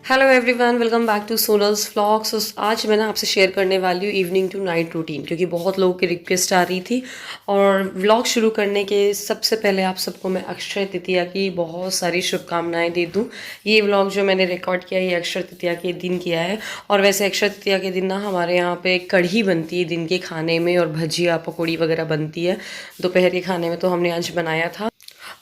Hello everyone, welcome back to Sonal's vlogs. आज मैं आपसे शेयर करने वाली हूँ इवनिंग टू नाइट रूटीन, क्योंकि बहुत लोगों की रिक्वेस्ट आ रही थी। और व्लॉग शुरू करने के सबसे पहले आप सबको मैं अक्षय तृतीया की बहुत सारी शुभकामनाएं दे दूँ। ये व्लॉग जो मैंने रिकॉर्ड किया है ये अक्षय तृतीया के दिन किया है। और वैसे अक्षय तृतीया के दिन ना हमारे यहाँ पे कढ़ी बनती है दिन के खाने में, और भजिया पकौड़ी वगैरह बनती है दोपहर के खाने में, तो हमने आज बनाया था।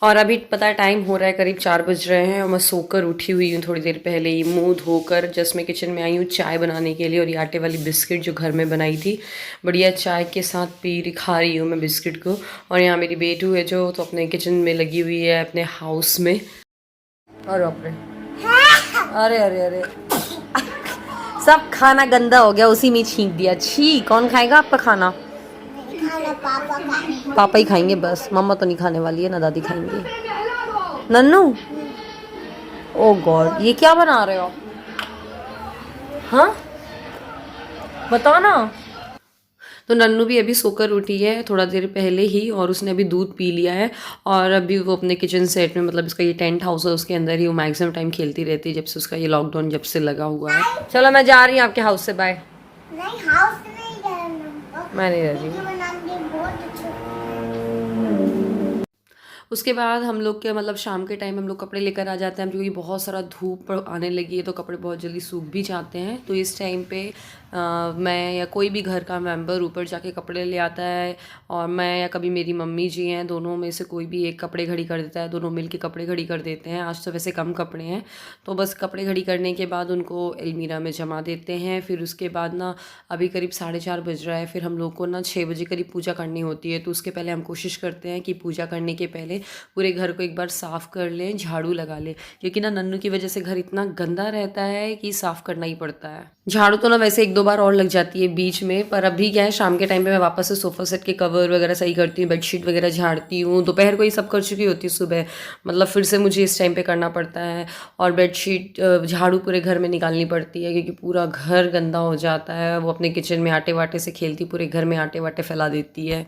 और अभी पता है टाइम हो रहा है, करीब 4 बज रहे हैं और मैं सोकर उठी हुई हूँ थोड़ी देर पहले ही। मुंह धोकर जस्ट मैं किचन में आई हूँ चाय बनाने के लिए, और ये आटे वाली बिस्किट जो घर में बनाई थी बढ़िया चाय के साथ खा रही हूँ मैं बिस्किट को। और यहाँ मेरी बेटू है जो तो अपने किचन में लगी हुई है अपने हाउस में। और अरे अरे अरे सब खाना गंदा हो गया, उसी में छींक दिया। छी, कौन खाएगा आपका खाना? पापा ही खाएंगे बस, मम्मा तो नहीं खाने वाली है, ना दादी खाएंगी। नन्नू, ओ गॉड, ये क्या बना रहे हो? हाँ बताओ ना। तो नन्नू भी अभी सोकर उठी है थोड़ा देर पहले ही, और उसने अभी दूध पी लिया है। और अभी वो अपने किचन सेट में, मतलब इसका ये टेंट हाउस है, उसके अंदर ही वो मैक्सिमम टाइम खेलती रहती है जब से उसका ये लॉकडाउन जब से लगा हुआ है। चलो मैं जा रही हूँ आपके हाउस से, बाय। नहीं, हाउस नहीं जाना, मैं नहीं रह रही। उसके बाद हम लोग के मतलब शाम के टाइम हम लोग कपड़े लेकर आ जाते हैं, क्योंकि बहुत सारा धूप आने लगी है तो कपड़े बहुत जल्दी सूख भी जाते हैं। तो इस टाइम पे मैं या कोई भी घर का मेंबर ऊपर जाके कपड़े ले आता है, और मैं या कभी मेरी मम्मी जी हैं, दोनों में से कोई भी एक कपड़े घड़ी कर देता है। दोनों मिल के कपड़े घड़ी कर देते हैं। आज तो वैसे कम कपड़े हैं, तो बस कपड़े घड़ी करने के बाद उनको अलमीरा में जमा देते हैं। फिर उसके बाद ना अभी करीब 4:30 बज रहा है, फिर हम लोग को ना 6 बजे करीब पूजा करनी होती है। तो उसके पहले हम कोशिश करते हैं कि पूजा करने के पहले पूरे घर को एक बार साफ़ कर लें, झाड़ू लगा लें, क्योंकि ना नन्नू की वजह से घर इतना गंदा रहता है कि साफ़ करना ही पड़ता है। झाड़ू तो ना वैसे 1-2 बार और लग जाती है बीच में, पर अभी क्या है, शाम के टाइम पे मैं वापस से सोफ़ा सेट के कवर वगैरह सही करती हूँ, बेडशीट वगैरह झाड़ती हूँ। दोपहर को ये सब कर चुकी होती है, सुबह मतलब फिर से मुझे इस टाइम पे करना पड़ता है। और बेडशीट झाड़ू पूरे घर में निकालनी पड़ती है, क्योंकि पूरा घर गंदा हो जाता है। वो अपने किचन में आटे वाटे से खेलती, पूरे घर में आटे वाटे फैला देती है।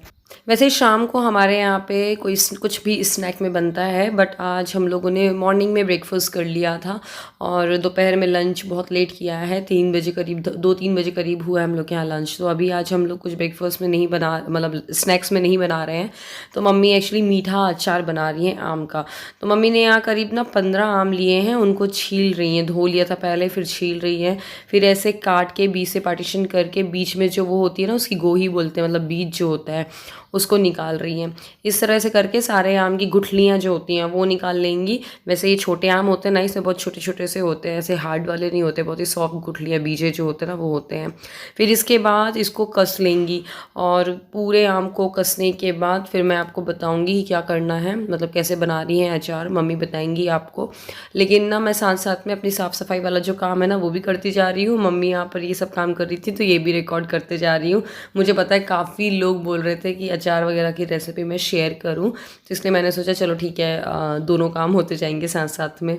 वैसे शाम को हमारे यहाँ पे कोई कुछ भी स्नैक में बनता है, बट आज हम लोगों ने मॉर्निंग में ब्रेकफास्ट कर लिया था, और दोपहर में लंच बहुत लेट किया है। 3 बजे करीब, 2-3 बजे करीब हुआ है हम लोग के यहाँ लंच। तो अभी आज हम लोग कुछ ब्रेकफास्ट में नहीं बना, मतलब स्नैक्स में नहीं बना रहे हैं। तो मम्मी एक्चुअली मीठा अचार बना रही हैं आम का। तो मम्मी ने यहाँ करीब ना 15 आम लिए हैं, उनको छील रही हैं। धो लिया था पहले, फिर छील रही हैं, फिर ऐसे काट के बीच से पार्टीशन करके बीच में जो वो होती है ना, उसकी गोही बोलते हैं, मतलब बीज जो होता है उसको निकाल रही हैं। इस तरह से करके सारे आम की गुठलियाँ जो होती हैं वो निकाल लेंगी। वैसे ये छोटे आम होते हैं ना, इसमें बहुत छोटे छोटे से होते हैं, ऐसे हार्ड वाले नहीं होते, बहुत ही सॉफ्ट गुठलियाँ बीजे जो होते हैं ना वो होते हैं। फिर इसके बाद इसको कस लेंगी, और पूरे आम को कसने के बाद फिर मैं आपको बताऊँगी कि क्या करना है, मतलब कैसे बना रही हैं अचार, मम्मी बताएंगी आपको। लेकिन ना मैं साथ साथ में अपनी साफ़ सफाई वाला जो काम है ना वो भी करती जा रही हूँ। मम्मी यहाँ पर ये सब काम कर रही थी तो ये भी रिकॉर्ड करते जा रही हूँ। मुझे पता है काफ़ी लोग बोल रहे थे कि अचार वगैरह की रेसिपी मैं शेयर करूं, तो इसलिए मैंने सोचा चलो ठीक है, दोनों काम होते जाएंगे साथ साथ में।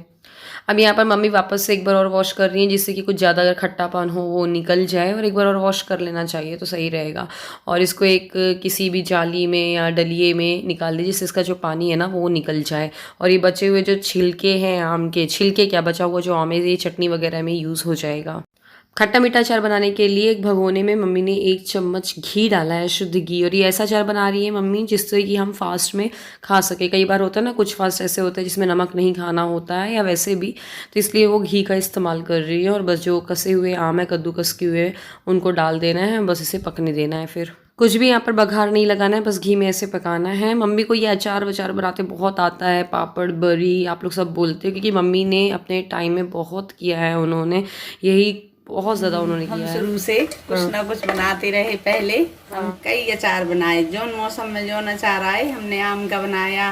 अब यहाँ पर मम्मी वापस से एक बार और वॉश कर रही हैं, जिससे कि कुछ ज़्यादा अगर खट्टापन हो वो निकल जाए, और एक बार और वॉश कर लेना चाहिए तो सही रहेगा। और इसको एक किसी भी जाली में या डलिए में निकाल दीजिए, जिससे इसका जो पानी है ना वो निकल जाए। और ये बचे हुए जो छिलके हैं, आम के छिलके क्या बचा हुआ जो आम है, ये चटनी वगैरह में यूज़ हो जाएगा। खट्टा मीठा अचार बनाने के लिए एक भगोने में मम्मी ने 1 चम्मच घी डाला है, शुद्ध घी। और ये ऐसा अचार बना रही है मम्मी जिससे कि हम फास्ट में खा सके। कई बार होता है ना, कुछ फास्ट ऐसे होते हैं जिसमें नमक नहीं खाना होता है या वैसे भी, तो इसलिए वो घी का इस्तेमाल कर रही है। और बस जो कसे हुए आम है, कद्दूकस किए हुए, उनको डाल देना है, बस इसे पकने देना है। फिर कुछ भी यहाँ पर बघार नहीं लगाना है, बस घी में ऐसे पकाना है। मम्मी को ये अचार वचार बनाते बहुत आता है, पापड़ बरी आप लोग सब बोलते हो, क्योंकि मम्मी ने अपने टाइम में बहुत किया है, उन्होंने यही बहुत ज़्यादा उन्होंने किया है। शुरू से कुछ ना कुछ बनाते रहे। पहले हम कई अचार बनाए, जौन मौसम में जौन अचार आए, हमने आम का बनाया,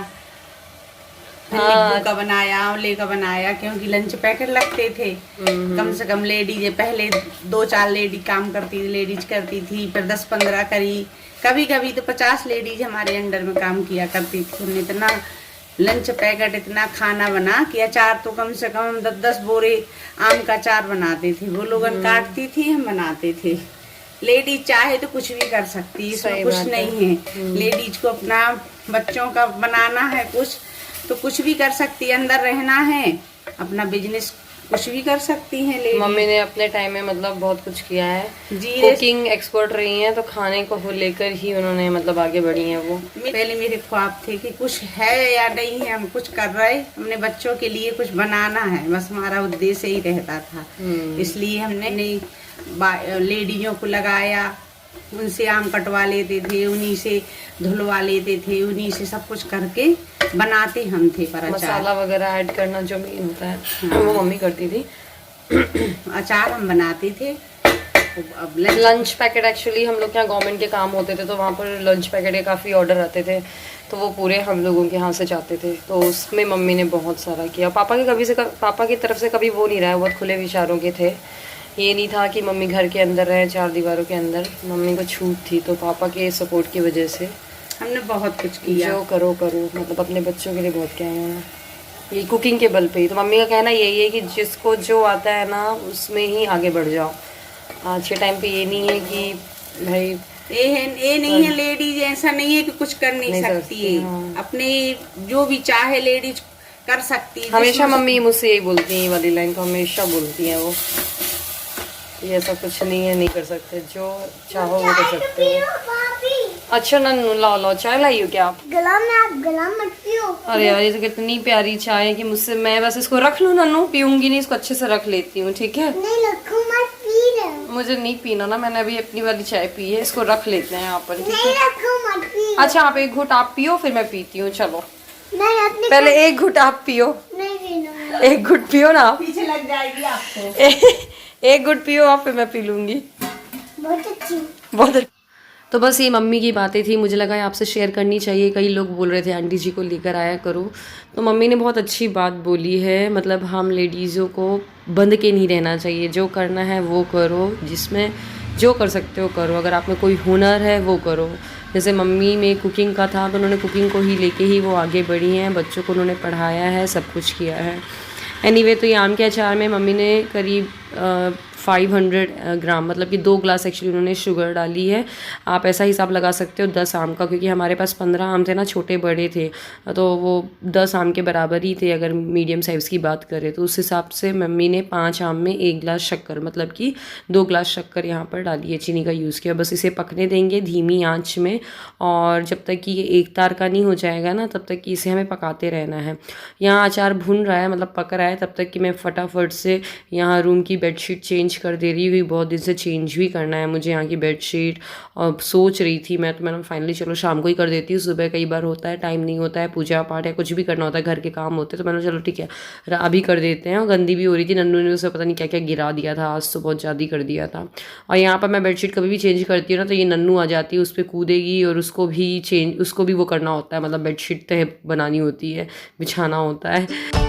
नींबू का बनाया, आंवले का बनाया, क्योंकि लंच पैकेट लगते थे। कम से कम लेडीज पहले 2-4 लेडी काम करती थी, लेडीज करती थी, फिर 10-15 करी, कभी कभी तो 50 लेडीज हमारे अंडर में काम किया करती थी। हमने इतना लंच पैकेट, इतना खाना बना कि अचार तो कम से कम 10-10 बोरे आम का अचार बनाते थे। वो लोग काटती थी, हम बनाते थे। लेडीज चाहे तो कुछ भी कर सकती, इसमें कुछ नहीं है। लेडीज को अपना बच्चों का बनाना है कुछ तो कुछ भी कर सकती है। अंदर रहना है, अपना बिजनेस कुछ भी कर सकती हैं लेडीज। मम्मी ने अपने टाइम में मतलब बहुत कुछ किया है। जी कुकिंग एक्सपर्ट रही हैं, तो खाने को लेकर ही उन्होंने मतलब आगे बढ़ी हैं वो। पहले मेरे ख्वाब थे कि कुछ है या नहीं है, हम कुछ कर रहे, हमने बच्चों के लिए कुछ बनाना है, बस हमारा उद्देश्य ही रहता था। इसलिए हमने लेडीजों को लगाया, उनसे आम कटवा लेते थे, उन्हीं से धुलवा लेते थे, उन्हीं से सब कुछ करके बनाते हम थे। पर मसाला वगैरह ऐड करना जो भी होता है वो मम्मी करती थी। अचार हम बनाते थे। अब लंच पैकेट एक्चुअली हम लोग यहाँ गवर्नमेंट के काम होते थे, तो वहाँ पर लंच पैकेट के काफ़ी ऑर्डर आते थे, तो वो पूरे हम लोगों के यहाँ से जाते थे, तो उसमें मम्मी ने बहुत सारा किया। पापा की तरफ से कभी वो नहीं रहा है, बहुत खुले विचारों के थे। ये नहीं था कि मम्मी घर के अंदर रहे, चार दीवारों के अंदर। मम्मी को छूट थी, तो पापा के सपोर्ट की वजह से हमने बहुत कुछ किया। जो करो मतलब अपने बच्चों के लिए बहुत किया है ये कुकिंग के बल पे ही। तो मम्मी का कहना यही है कि जिसको जो आता है ना उसमें ही आगे बढ़ जाओ। आज के टाइम पे ये नहीं है कि भाई ये नहीं है, लेडीज ऐसा नहीं है कि कुछ कर नहीं सकती है। हाँ। अपने जो भी चाहे लेडीज कर सकती है। हमेशा मम्मी मुझसे यही बोलती है, ये वाली लाइन तो हमेशा बोलती है वो, ये ऐसा कुछ नहीं है नहीं कर सकते, जो चाहो वो कर सकते हो। अच्छा नन्नू लाओ चाय लाई हो क्या आप? गला मत पियो। अरे यार ये तो कितनी प्यारी चाय है कि मुझसे, मैं बस इसको रख लूँ नन्नू, पीऊंगी नहीं, इसको अच्छे से रख लेती हूँ, ठीक है? नहीं रखो मत, पी ले। मुझे नहीं पीना ना, मैंने अभी अपनी वाली चाय पी है, इसको रख लेते हैं यहाँ पर, ठीक नहीं है? रखो मत, पी। अच्छा आप एक घुट आप पियो, फिर मैं पीती हूँ। चलो नहीं अपने पहले एक घुट आप पियो, नहीं पीना। एक घुट पियो ना आप। पीछे लग जाएगी आपको। एक घुट पियो आप, फिर मैं पी लूंगी। बहुत अच्छी। बहुत तो बस ये मम्मी की बातें थी, मुझे लगा आपसे शेयर करनी चाहिए। कई लोग बोल रहे थे आंटी जी को लेकर आया करो, तो मम्मी ने बहुत अच्छी बात बोली है। मतलब हम लेडीज़ों को बंद के नहीं रहना चाहिए, जो करना है वो करो, जिसमें जो कर सकते हो करो। अगर आप में कोई हुनर है वो करो। जैसे मम्मी में कुकिंग का था, तो उन्होंने कुकिंग को ही लेके ही वो आगे बढ़ी हैं, बच्चों को उन्होंने पढ़ाया है, सब कुछ किया है। एनीवे तो ये आम के अचार में मम्मी ने करीब 500 ग्राम, मतलब कि 2 ग्लास एक्चुअली उन्होंने शुगर डाली है। आप ऐसा हिसाब लगा सकते हो 10 आम का, क्योंकि हमारे पास 15 आम थे ना, छोटे बड़े थे, तो वो 10 आम के बराबर ही थे अगर मीडियम साइज़ की बात करें तो। उस हिसाब से मम्मी ने 5 आम में 1 ग्लास शक्कर, मतलब कि 2 ग्लास शक्कर यहाँ पर डाली है, चीनी का यूज़ किया। बस इसे पकने देंगे धीमी आँच में, और जब तक कि ये एक तार का नहीं हो जाएगा ना, तब तक कि इसे हमें पकाते रहना है। यहाँ अचार भुन रहा है, मतलब पक रहा है, तब तक कि मैं फटाफट से यहाँ रूम की बेडशीट चेंज कर दे रही हुई। बहुत दिन से चेंज भी करना है मुझे यहाँ की बेडशीट, और सोच रही थी मैं, तो मैंने फाइनली चलो शाम को ही कर देती हूँ। सुबह कई बार होता है टाइम नहीं होता है, पूजा पाठ या कुछ भी करना होता है, घर के काम होते हैं, तो मैंने चलो ठीक है अभी कर देते हैं। और गंदी भी हो रही थी, नन्नू ने उसे पता नहीं क्या क्या गिरा दिया था, आज तो बहुत ज़्यादा कर दिया था। और यहाँ पर मैं बेडशीट कभी भी चेंज करती हूँ ना, तो ये नन्नू आ जाती है, उस पर कूदेगी, और उसको भी वो करना होता है, मतलब बेडशीट तह बनानी होती है, बिछाना होता है।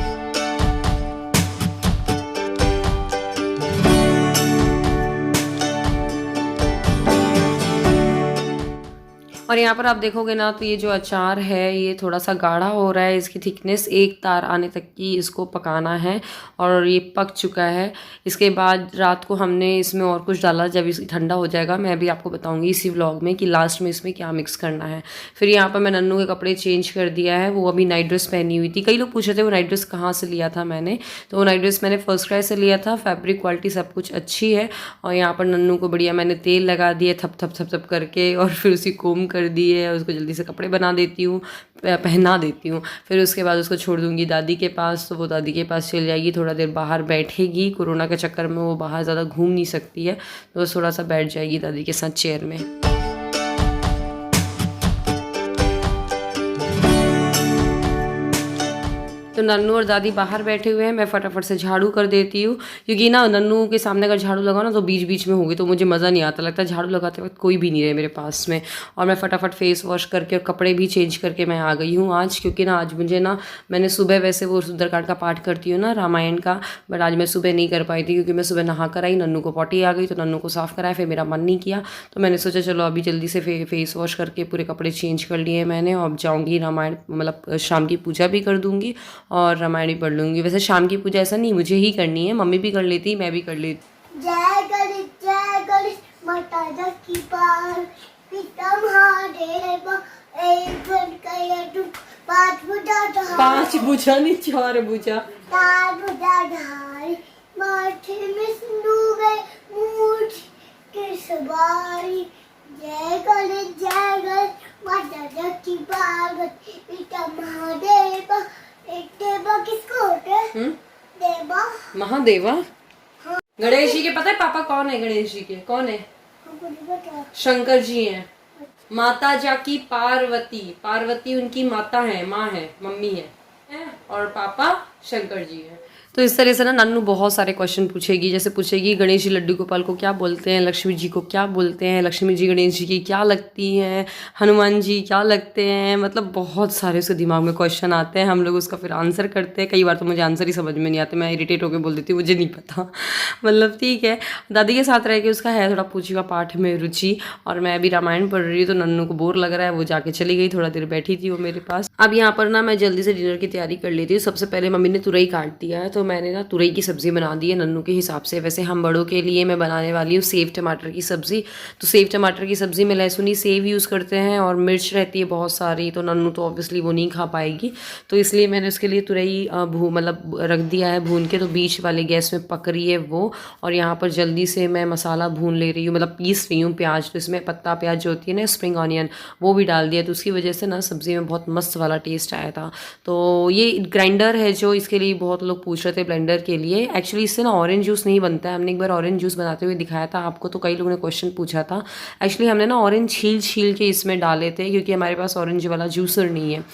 और यहाँ पर आप देखोगे ना, तो ये जो अचार है ये थोड़ा सा गाढ़ा हो रहा है, इसकी थिकनेस 1 तार आने तक की इसको पकाना है, और ये पक चुका है। इसके बाद रात को हमने इसमें और कुछ डाला, जब इस ठंडा हो जाएगा मैं भी आपको बताऊंगी इसी व्लॉग में कि लास्ट में इसमें क्या मिक्स करना है। फिर यहाँ पर मैं नन्नू के कपड़े चेंज कर दिया है, वो अभी नाइट ड्रेस पहनी हुई थी। कई लोग पूछ रहे थे वो नाइट ड्रेस कहाँ से लिया था मैंने, तो वो नाइट ड्रेस मैंने फर्स्ट क्राई से लिया था। फैब्रिक क्वालिटी सब कुछ अच्छी है। और यहाँ पर नन्नू को बढ़िया मैंने तेल लगा दिया थप थप थप थप करके, और फिर उसी कोम कर दिए, उसको जल्दी से कपड़े बना देती हूँ, पहना देती हूँ। फिर उसके बाद उसको छोड़ दूँगी दादी के पास, तो वो दादी के पास चल जाएगी, थोड़ा देर बाहर बैठेगी। कोरोना के चक्कर में वो बाहर ज़्यादा घूम नहीं सकती है, तो थोड़ा सा बैठ जाएगी दादी के साथ चेयर में। तो नन्नू और दादी बाहर बैठे हुए हैं, मैं फटाफट से झाड़ू कर देती हूँ, क्योंकि ना नन्नू के सामने अगर झाड़ू लगाओ ना तो बीच बीच में होगी, तो मुझे मज़ा नहीं आता, लगता है झाड़ू लगाते वक्त कोई भी नहीं रहे मेरे पास में। और मैं फटाफट फेस वॉश करके और कपड़े भी चेंज करके मैं आ गई हूँ आज, क्योंकि ना आज मुझे ना, मैंने सुबह वैसे वो सुंदरकांड का पाठ करती हूँ ना, रामायण का, बट आज मैं सुबह नहीं कर पाई थी, क्योंकि मैं सुबह नहा कर आई, नन्नू को पॉटी आ गई, तो नन्नू को साफ़ कराया, फिर मेरा मन नहीं किया, तो मैंने सोचा चलो अभी जल्दी से फेस वॉश करके पूरे कपड़े चेंज कर लिए मैंने। और अब जाऊँगी रामायण, मतलब शाम की पूजा भी कर दूँगी और रामायण भी पढ़ लूँगी। वैसे शाम की पूजा ऐसा नहीं मुझे ही करनी है, मम्मी भी कर लेती, मैं भी कर लेती। जय गणेश माता की पार पिता महादेव, एक कयटु 5 भुजा 5 भुजा नहीं 4 भुजा, 4 भुजा धारी माथे में सिंदूर है मूठ के सवारी जय गणेश माता की पार्वती पिता महादेव एक देवा किसको होते हैं देवा महादेवा। गणेश जी के पता है पापा कौन है? गणेश जी के कौन है? हमको नहीं पता। शंकर जी हैं। माता जाकी पार्वती, पार्वती उनकी माता है, माँ है, मम्मी है, और पापा शंकर जी हैं। तो इस तरह से ना नन्नू बहुत सारे क्वेश्चन पूछेगी, जैसे पूछेगी गणेश जी लड्डू गोपाल को क्या बोलते हैं, लक्ष्मी जी को क्या बोलते हैं, लक्ष्मी जी गणेश जी की क्या लगती हैं, हनुमान जी क्या लगते हैं, मतलब बहुत सारे उसके दिमाग में क्वेश्चन आते हैं। हम लोग उसका फिर आंसर करते हैं। कई बार तो मुझे आंसर ही समझ में नहीं आते, मैं इरिटेट होकर बोल देती हूँ मुझे नहीं पता। मतलब ठीक है, दादी के साथ रह के उसका है थोड़ा पूछेगा पाठ में रुचि, और मैं अभी रामायण पढ़ रही हूँ तो नन्नू को बोर लग रहा है, वो जाके चली गई, थोड़ा देर बैठी थी वो मेरे पास। अब यहाँ पर ना मैं जल्दी से डिनर की तैयारी कर लेती हूँ। सबसे पहले मम्मी ने तुरई काट दिया है, तो मैंने ना तुरई की सब्ज़ी बना दी है नन्नू के हिसाब से। वैसे हम बड़ों के लिए मैं बनाने वाली हूँ सेव टमाटर की सब्ज़ी। तो सेव टमाटर की सब्ज़ी में लहसुनी सेव यूज़ करते हैं और मिर्च रहती है बहुत सारी, तो नन्नू तो ऑब्वियसली वो नहीं खा पाएगी, तो इसलिए मैंने उसके लिए तुरई मतलब रख दिया है भून के। तो बीच वाले गैस में पक रही है वो, और यहाँ पर जल्दी से मैं मसाला भून ले रही हूँ, मतलब पीस रही हूँ प्याज। तो इसमें पत्ता प्याज जो होती है ना, स्प्रिंग ऑनियन, वो भी डाल दिया, तो उसकी वजह से ना सब्ज़ी में बहुत मस्त वाला टेस्ट आया था। तो ये ग्राइंडर है जो, इसके लिए बहुत लोग पूछ रहे थे ब्लेंडर के लिए। एक्चुअली इससे ना ऑरेंज जूस नहीं बनता है। हमने एक बार ऑरेंज जूस बनाते हुए दिखाया था आपको, तो कई लोगों ने क्वेश्चन पूछा था। एक्चुअली हमने ना ऑरेंज छील के इसमें डाले थे, क्योंकि हमारे पास ऑरेंज वाला जूसर नहीं है।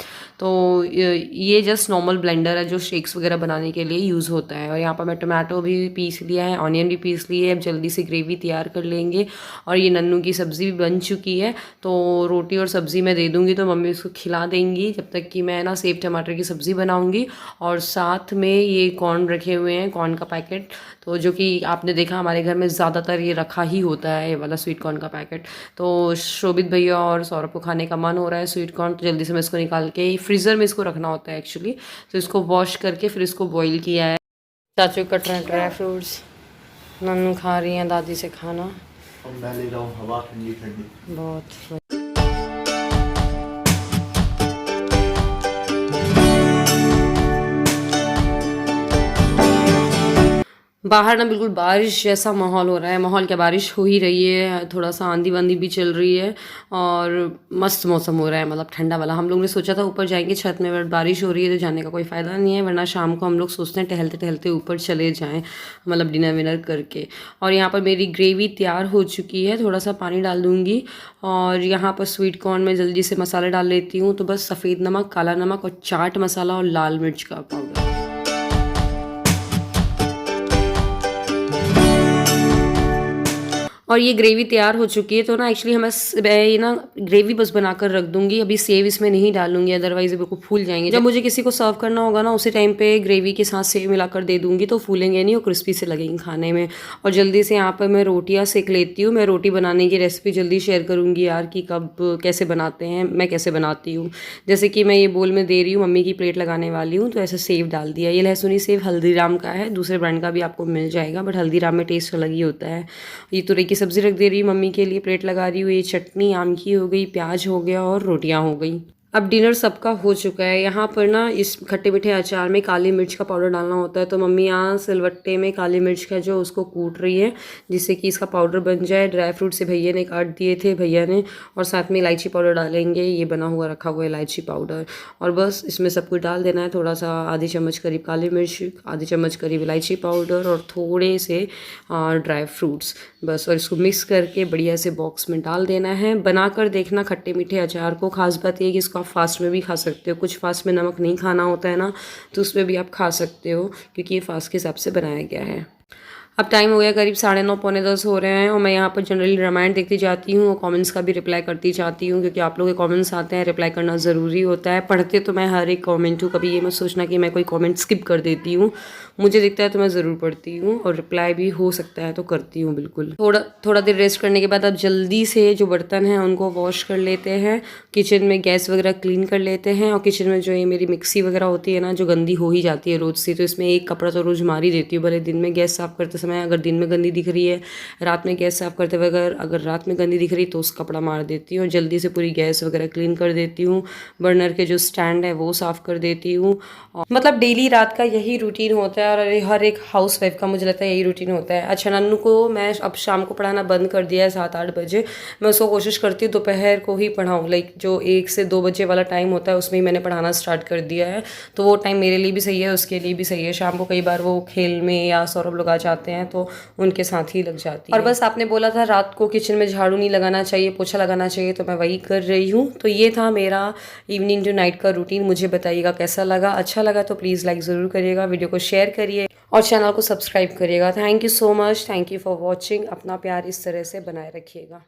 तो ये जस्ट नॉर्मल ब्लेंडर है जो शेक्स वगैरह बनाने के लिए यूज़ होता है। और यहाँ पर मैं टोमेटो भी पीस लिया है, ऑनियन भी पीस ली है। अब जल्दी से ग्रेवी तैयार कर लेंगे। और ये नन्नू की सब्ज़ी भी बन चुकी है, तो रोटी और सब्ज़ी मैं दे दूँगी, तो मम्मी उसको खिला देंगी जब तक कि मैं ना सेव टमाटर की सब्ज़ी बनाऊँगी। और साथ में ये कॉर्न रखे हुए हैं, कॉर्न का पैकेट, तो जो कि आपने देखा हमारे घर में ज़्यादातर ये रखा ही होता है, ये वाला स्वीट कॉर्न का पैकेट। तो शोभित भैया और सौरभ को खाने का मन हो रहा है स्वीट कॉर्न, तो जल्दी से मैं इसको निकाल के, फ्रीज़र में इसको रखना होता है एक्चुअली, तो इसको वॉश करके फिर इसको बॉईल किया है। चाचू कट रहे हैं ड्राई फ्रूट्स, नन्नू खा रही हैं दादी से खाना। मैं ले रहा हूँ हवा ठंडी ठंडी बहुत बाहर ना बिल्कुल बारिश जैसा माहौल हो रहा है। माहौल क्या, बारिश हो ही रही है, थोड़ा सा आंधी वांधी भी चल रही है और मस्त मौसम हो रहा है, मतलब ठंडा वाला। हम लोग ने सोचा था ऊपर जाएंगे छत में, बट बारिश हो रही है तो जाने का कोई फ़ायदा नहीं है, वरना शाम को हम लोग सोचते हैं टहलते टहलते ऊपर चले जाएँ, मतलब डिनर विनर करके। और यहाँ पर मेरी ग्रेवी तैयार हो चुकी है, थोड़ा सा पानी डाल दूँगी। और यहाँ पर स्वीट कॉर्न में जल्दी से मसाले डाल लेती हूँ, तो बस सफ़ेद नमक, काला नमक और चाट मसाला और लाल मिर्च का पाउडर। और ये ग्रेवी तैयार हो चुकी है, तो ना एक्चुअली मैं ये ना ग्रेवी बस बनाकर रख दूंगी, अभी सेव इसमें नहीं डालूंगी, अदरवाइज बिल्कुल फूल जाएंगे। जब मुझे किसी को सर्व करना होगा ना, उसी टाइम पे ग्रेवी के साथ सेव मिलाकर दे दूंगी, तो फूलेंगे नहीं और क्रिस्पी से लगेंगे खाने में। और जल्दी से यहाँ पर मैं रोटियाँ सेक लेती हूँ। मैं रोटी बनाने की रेसिपी जल्दी शेयर करूँगी यार, कि कब कैसे बनाते हैं, मैं कैसे बनाती हूँ। जैसे कि मैं ये बोल में दे रही हूँ, मम्मी की प्लेट लगाने वाली हूँ, तो ऐसे सेव डाल दिया। ये लहसुनी सेव हल्दीराम का है, दूसरे ब्रांड का भी आपको मिल जाएगा, बट हल्दीराम में टेस्ट अलग ही होता है। ये तुरई की सब्ज़ी रख दे रही हूँ मम्मी के लिए, प्लेट लगा रही हूँ। ये चटनी आम की हो गई, प्याज हो गया और रोटियां हो गई। अब डिनर सबका हो चुका है। यहाँ पर ना इस खट्टे मीठे अचार में काली मिर्च का पाउडर डालना होता है, तो मम्मी यहाँ सिलवट्टे में काली मिर्च का जो उसको कूट रही है, जिससे कि इसका पाउडर बन जाए। ड्राई फ्रूट से भैया ने काट दिए थे भैया ने, और साथ में इलायची पाउडर डालेंगे, ये बना हुआ रखा हुआ इलायची पाउडर। और बस इसमें सब कुछ डाल देना है, थोड़ा सा आधी चम्मच करीब काली मिर्च, आधी चम्मच करीब इलायची पाउडर और थोड़े से ड्राई फ्रूट्स, बस। और इसको मिक्स करके बढ़िया से बॉक्स में डाल देना है। बनाकर देखना खट्टे मीठे अचार को। खास बात ये कि इसको फास्ट में भी खा सकते हो, कुछ फास्ट में नमक नहीं खाना होता है ना, तो उसमें भी आप खा सकते हो, क्योंकि ये फास्ट के हिसाब से बनाया गया है। अब टाइम हो गया करीब 9:30 पौने 10 हो रहे हैं, और मैं यहाँ पर जनरली रामायण देखती जाती हूँ और कमेंट्स का भी रिप्लाई करती जाती हूँ, क्योंकि आप लोगों के कमेंट्स आते हैं, रिप्लाई करना ज़रूरी होता है। पढ़ते तो मैं हर एक कमेंट हूँ, कभी ये मत सोचना कि मैं कोई कमेंट स्किप कर देती हूँ। मुझे दिखता है तो मैं ज़रूर पढ़ती हूँ, और रिप्लाई भी हो सकता है तो करती हूँ बिल्कुल। थोड़ा देर रेस्ट करने के बाद अब जल्दी से जो बर्तन हैं उनको वॉश कर लेते हैं, किचन में गैस वगैरह क्लीन कर लेते हैं। और किचन में जो ये मेरी मिक्सी वगैरह होती है ना, जो गंदी हो ही जाती है रोज़ से, तो इसमें एक कपड़ा तो रोज़ मार ही देती हूँ, भले दिन में गैस साफ़ करते समय अगर दिन में गंदी दिख रही है, रात में गैस साफ़ करते हुए अगर रात में गंदी दिख रही तो उस कपड़ा मार देती हूँ और जल्दी से पूरी गैस वगैरह क्लीन कर देती हूँ। बर्नर के जो स्टैंड है वो साफ़ कर देती हूँ। मतलब डेली रात का यही रूटीन होता है और हर एक हाउस वाइफ का मुझे लगता है यही रूटीन होता है। अच्छा, नन्नू को मैं अब शाम को पढ़ाना बंद कर दिया है 7-8 बजे। मैं उसको कोशिश करती हूँ दोपहर को ही पढ़ाऊँ, लाइक जो 1 से 2 बजे वाला टाइम होता है उसमें ही मैंने पढ़ाना स्टार्ट कर दिया है। तो वो टाइम मेरे लिए भी सही है, उसके लिए भी सही है। शाम को कई बार वो खेल में या सौरभ लोग आ जाते हैं तो उनके साथ ही लग जाती है। और बस आपने बोला था रात को किचन में झाड़ू नहीं लगाना चाहिए, पोछा लगाना चाहिए, तो मैं वही कर रही हूँ। तो ये था मेरा इवनिंग टू नाइट का रूटीन। मुझे बताइएगा कैसा लगा। अच्छा लगा तो प्लीज़ लाइक ज़रूर करिएगा, वीडियो को शेयर करिए और चैनल को सब्सक्राइब करिएगा। Thank you so much, thank you for watching. अपना प्यार इस तरह से बनाए रखिएगा।